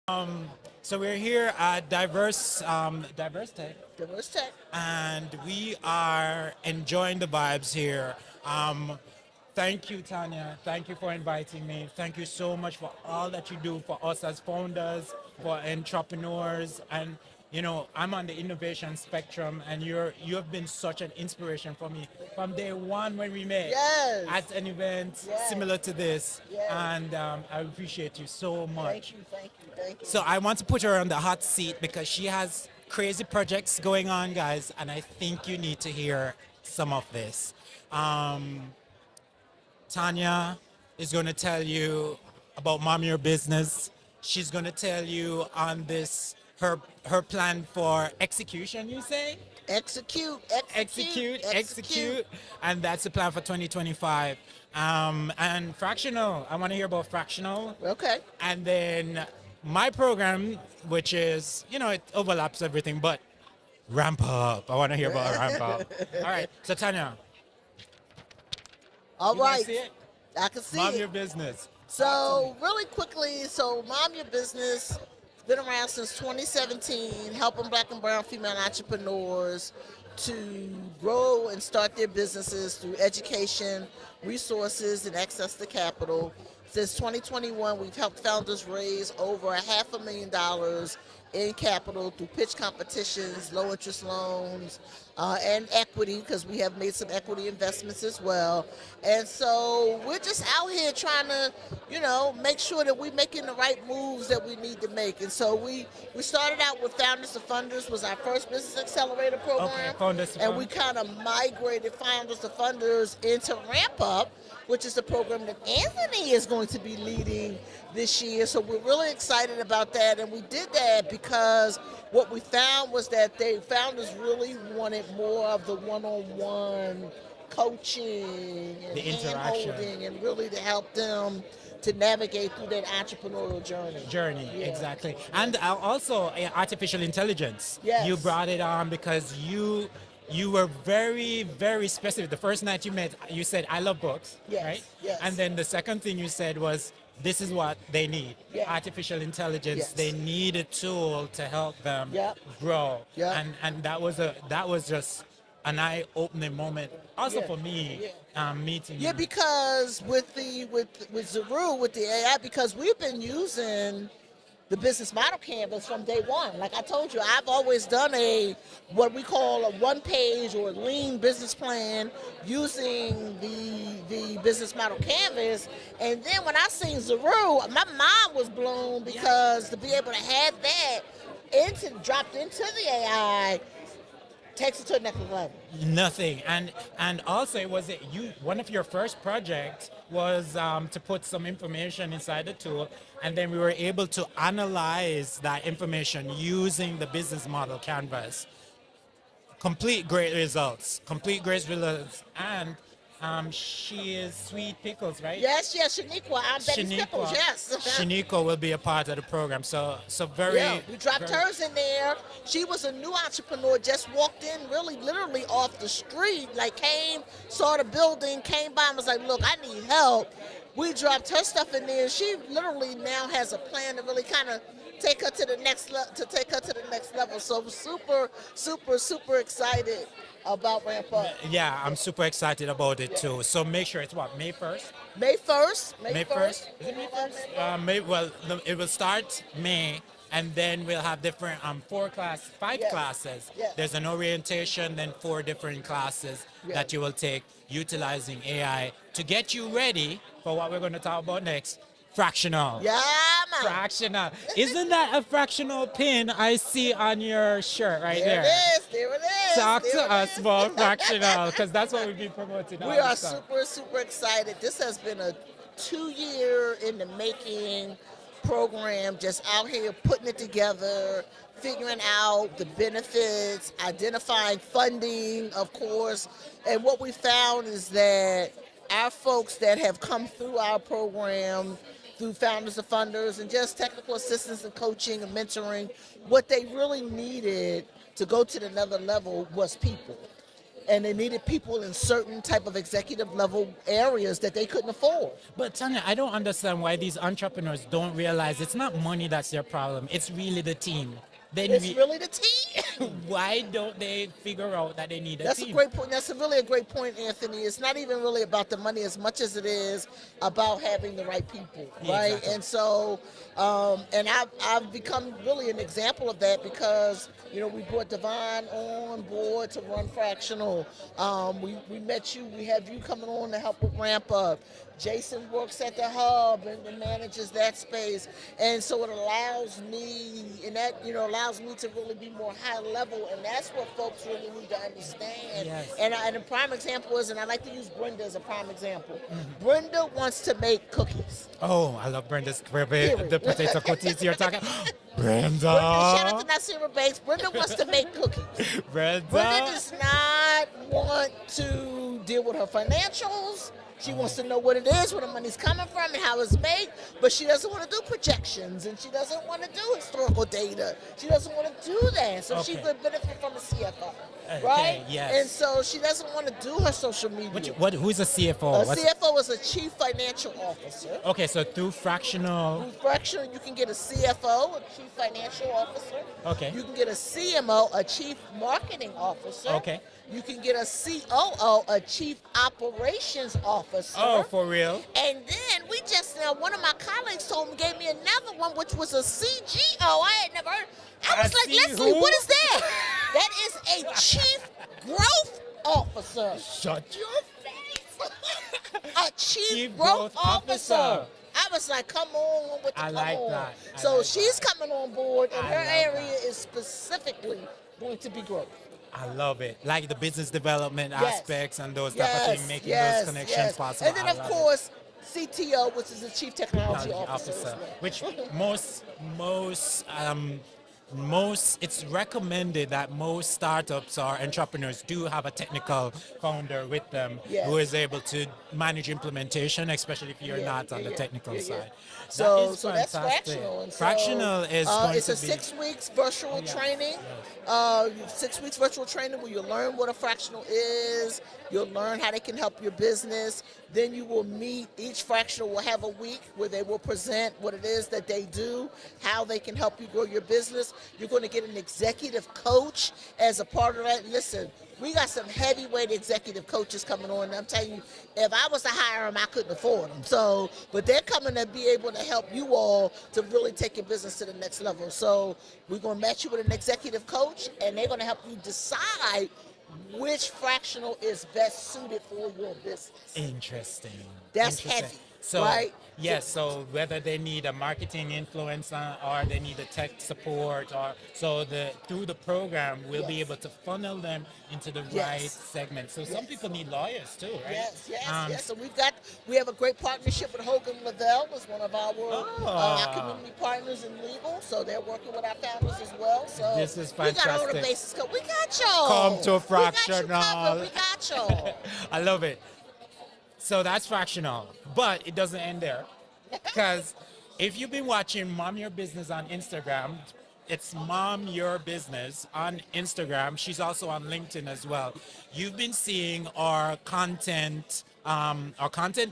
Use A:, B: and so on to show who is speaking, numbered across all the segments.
A: So we're here at Diversitech,
B: Diversitech.
A: and we are enjoying the vibes here. Um, Thank you, Tanya. Thank you for inviting me. Thank you so much for all that you do for us as founders, for entrepreneurs, and I'm on the innovation spectrum, and you have been such an inspiration for me from day one when we met
B: Yes.
A: at an event
B: Yes.
A: similar to this,
B: Yes.
A: and I appreciate you so
B: Thank
A: much.
B: you. Thank you. Thank you.
A: So I want to put her on the hot seat because she has crazy projects going on, guys, and I think you need to hear some of this. Um, Tanya is going to tell you about Mom Your Business. She's going to tell you on this her plan for execution. You say
B: Execute. Execute. Execute.
A: execute, and that's the plan for 2025. And fractional. I want to hear about fractional.
B: Okay.
A: And then my program, which is, it overlaps everything, but ramp up. I want to hear about ramp up. All right. So, Tanya,
B: All
A: you guys
B: right.
A: see it?
B: I can see
A: Mom
B: it.
A: your business.
B: So really quickly, Mom Your Business been around since 2017, helping Black and Brown female entrepreneurs to grow and start their businesses through education, resources, and access to capital. Since 2021, we've helped founders raise over $500,000 in capital through pitch competitions, low interest loans, and equity, because we have made some equity investments as well. And so we're just out here trying to, make sure that we're making the right moves that we need to make. And so we started out with Founders to Funders, was our first business accelerator program.
A: Okay, Founders to
B: and we
A: Funders.
B: kind of migrated Founders to Funders into Ramp Up, which is the program that Anthony is going to be leading this year. So we're really excited about that. And we did that because what we found was that founders really wanted more of the one-on-one coaching and
A: The interaction.
B: hand-holding, and really to help them to navigate through that entrepreneurial
A: Journey,
B: Yeah.
A: exactly. And also artificial intelligence.
B: Yes.
A: You brought it on because you were very, very specific. The first night you met, you said, I love books,
B: Yes,
A: right?
B: yes.
A: And then the second thing you said was, this is what they need.
B: Yeah.
A: Artificial intelligence.
B: Yes.
A: They need a tool to help them
B: Yep.
A: grow.
B: Yep.
A: And that was just an eye-opening moment. Also
B: Yeah.
A: for me, meeting
B: Yeah,
A: you.
B: because with Zaru, with the AI, because we've been using the business model canvas from day one. Like I told you, I've always done what we call a one-page or lean business plan using the business model canvas. And then when I seen Zaru, my mind was blown because to be able to have that dropped into the AI takes it to the next level.
A: Nothing. And also it was one of your first projects was to put some information inside the tool, and then we were able to analyze that information using the business model canvas. Complete great results. And she is Sweet Pickles, right?
B: Yes, Shaniqua. I'm Betty Stipples, yes.
A: Shaniqua will be a part of the program. So very.
B: Yeah, we dropped hers in there. She was a new entrepreneur, just walked in really literally off the street, like saw the building, came by and was like, look, I need help. We dropped her stuff in there. She literally now has a plan to really kind of take her to the next level. So super, super, super excited about Ramp Up.
A: Yeah, I'm super excited about it too. So make sure it's what, May 1st?
B: May 1st.
A: May 1st? Is it May 1st? It will start May, and then we'll have different five
B: Yes.
A: classes.
B: Yes.
A: There's an orientation, then 4 different classes
B: Yes.
A: that you will take utilizing AI to get you ready for what we're going to talk about next, fractional.
B: Yeah, man.
A: Fractional. Isn't that a fractional pin I see on your shirt right there?
B: There it is.
A: Talk
B: There
A: to
B: it
A: us
B: is.
A: about fractional, because that's what we've been promoting.
B: We are super, super excited. This has been a 2-year in the making program, just out here putting it together, figuring out the benefits, identifying funding, of course. And what we found is that our folks that have come through our program, through Founders of Funders, and just technical assistance and coaching and mentoring, what they really needed to go to another level was people. and they needed people in certain type of executive level areas that they couldn't afford.
A: But Tanya, I don't understand why these entrepreneurs don't realize it's not money that's their problem. It's really the team. Then
B: It's really the team.
A: why don't they figure out that they need a
B: That's a
A: team?
B: great point. That's really a great point, Anthony. It's not even really about the money as much as it is about having the right people, right?
A: Exactly.
B: And so, and I've become really an example of that because we brought Devon on board to run Fractional. We met you. We have you coming on to help with Ramp Up. Jason works at the hub and manages that space, and so it allows me, and that allows me to really be more high level, and that's what folks really need to understand.
A: Yes.
B: And a prime example is, and I like to use Brenda as a prime example. Brenda wants to make cookies.
A: Oh, I love Brenda's
B: Period.
A: the potato cookies you're talking.
B: Brenda, shout out
A: Brenda,
B: to Nasira Banks. Brenda wants to make cookies. Brenda
A: Brenda.
B: does not want to deal with her financials. She wants to know what it is, where the money's coming from, and how it's made, but she doesn't want to do projections, and she doesn't want to do historical data. She doesn't want to do that, so she
A: Okay.
B: could benefit from a CFO,
A: Okay,
B: right?
A: yes.
B: And so she doesn't want to do her social media.
A: Who's a CFO?
B: A CFO is a chief financial officer.
A: Okay, so through fractional.
B: Through Fractional, you can get a CFO, a chief financial officer.
A: Okay.
B: You can get a CMO, a chief marketing officer.
A: Okay.
B: You can get a COO, a chief operations officer.
A: Oh, for real?
B: And then we just one of my colleagues gave me another one, which was a CGO. I had never heard. I was like, Leslie,
A: who?
B: what is that? That is a chief growth officer.
A: Shut your face.
B: A chief growth officer. I was like, come on with the
A: I
B: come
A: like
B: on.
A: that. I
B: So
A: like
B: she's
A: that.
B: coming on board, and
A: I
B: her
A: love
B: area
A: that.
B: is specifically going to be growth.
A: I love it. Like the business development
B: Yes.
A: aspects and those type of things, making those connections
B: yes.
A: possible.
B: And then,
A: I
B: of
A: love
B: course, CTO, which is the Chief Technology
A: Technology
B: Officer. as
A: officer,
B: well.
A: which it's recommended that most startups or entrepreneurs do have a technical founder with them
B: Yes.
A: who is able to manage implementation, especially if you're
B: Yeah,
A: not on the
B: yeah,
A: technical
B: yeah.
A: side.
B: So,
A: That is
B: so that's
A: fantastic.
B: fractional. And so,
A: Fractional is going
B: it's
A: to
B: a
A: be
B: 6 weeks virtual
A: yes,
B: training. 6 weeks virtual training where you'll learn what a fractional is. You'll learn how they can help your business. Then you will meet. Each fractional will have a week where they will present what it is that they do, how they can help you grow your business. You're going to get an executive coach as a part of that. Listen, we got some heavyweight executive coaches coming on. And I'm telling you, if I was to hire them, I couldn't afford them. So, but they're coming to be able to help you all to really take your business to the next level. So we're going to match you with an executive coach, and they're going to help you decide which fractional is best suited for your business.
A: interesting.
B: That's
A: Interesting.
B: heavy,
A: So,
B: right?
A: yes, so whether they need a marketing influencer or they need a tech support, or through the program we'll be
B: Yes.
A: able to funnel them into the
B: Yes.
A: right segment. So some
B: Yes.
A: people need lawyers too, right?
B: Yes. So we have a great partnership with Hogan Lavelle, as one of our community partners in legal. So they're working with our founders as well. So
A: This is
B: we got all the
A: fantastic.
B: bases covered. We got y'all.
A: Come to
B: We
A: Fractional.
B: got you covered. We got y'all.
A: I love it. So that's fractional, but it doesn't end there. Because if you've been watching Mom Your Business on Instagram, it's Mom Your Business on Instagram. She's also on LinkedIn as well. You've been seeing our content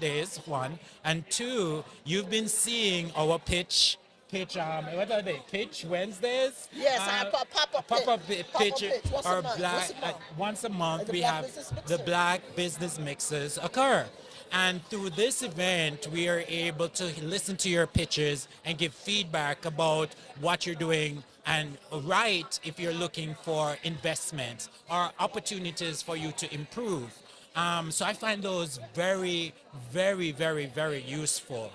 A: days, one, and two, you've been seeing our pitch, what are they? Pitch Wednesdays?
B: Yes, I pop-up
A: pitch,
B: once a
A: or
B: month,
A: once a month
B: And the
A: we
B: Black
A: have
B: Business
A: the
B: Mixers.
A: Black Business Mixes occur. And through this event, we are able to listen to your pitches and give feedback about what you're doing and write if you're looking for investment or opportunities for you to improve. So I find those very, very, very, very useful.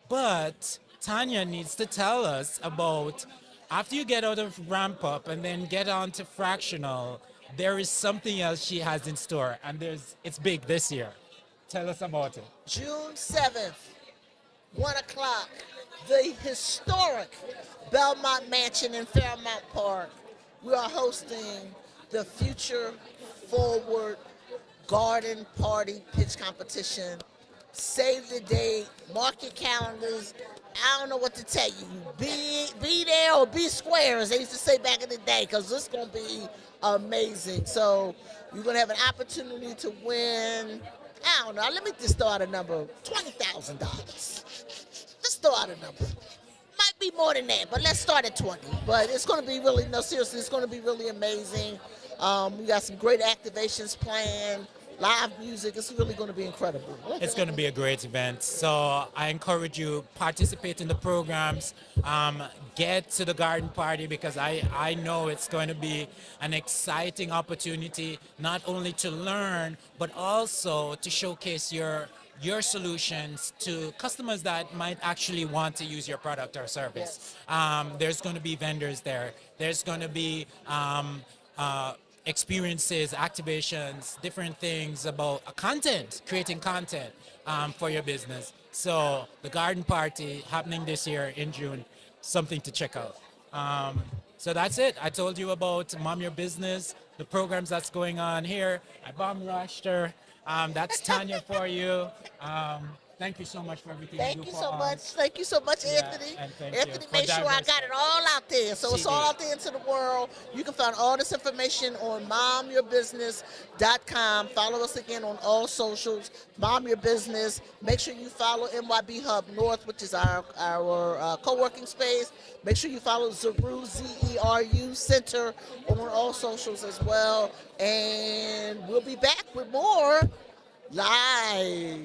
A: But Tanya needs to tell us about, after you get out of Ramp Up and then get on to Fractional, there is something else she has in store, and it's big this year. Tell us about it.
B: June 7th, 1 o'clock, the historic Belmont Mansion in Fairmount Park. We are hosting the Future Forward Garden Party Pitch Competition. Save the date, mark your calendars. I don't know what to tell you. Be there or be square, as they used to say back in the day, because this is going to be amazing. So You're going to have an opportunity to win, I don't know, let me just throw out a number, $20,000. Let's throw out a number. Might be more than that, but let's start at 20. But it's going to be really, no, seriously, it's going to be really amazing. We got some great activations planned, live music. It's really going to be incredible.
A: It's going to be a great event. So I encourage you, participate in the programs, get to the garden party, because I know it's going to be an exciting opportunity, not only to learn, but also to showcase your solutions to customers that might actually want to use your product or service. There's going to be vendors there. There's going to be experiences, activations, different things about content, creating content for your business. So the garden party happening this year in June, something to check out. So that's it. I told you about Mom Your Business, the programs that's going on here. I bomb rushed her. That's Tanya for you. Thank you so much for everything you do
B: Thank you
A: for
B: so
A: us.
B: much. Thank you so much,
A: Yeah,
B: Anthony.
A: and thank you
B: Anthony
A: for
B: made sure I got it all out there. So it's
A: CD.
B: all out there into the world. You can find all this information on momyourbusiness.com. Follow us again on all socials, Mom Your Business. Make sure you follow MYB Hub North, which is our co-working space. Make sure you follow Zeru, Zeru Center on all socials as well. And we'll be back with more live.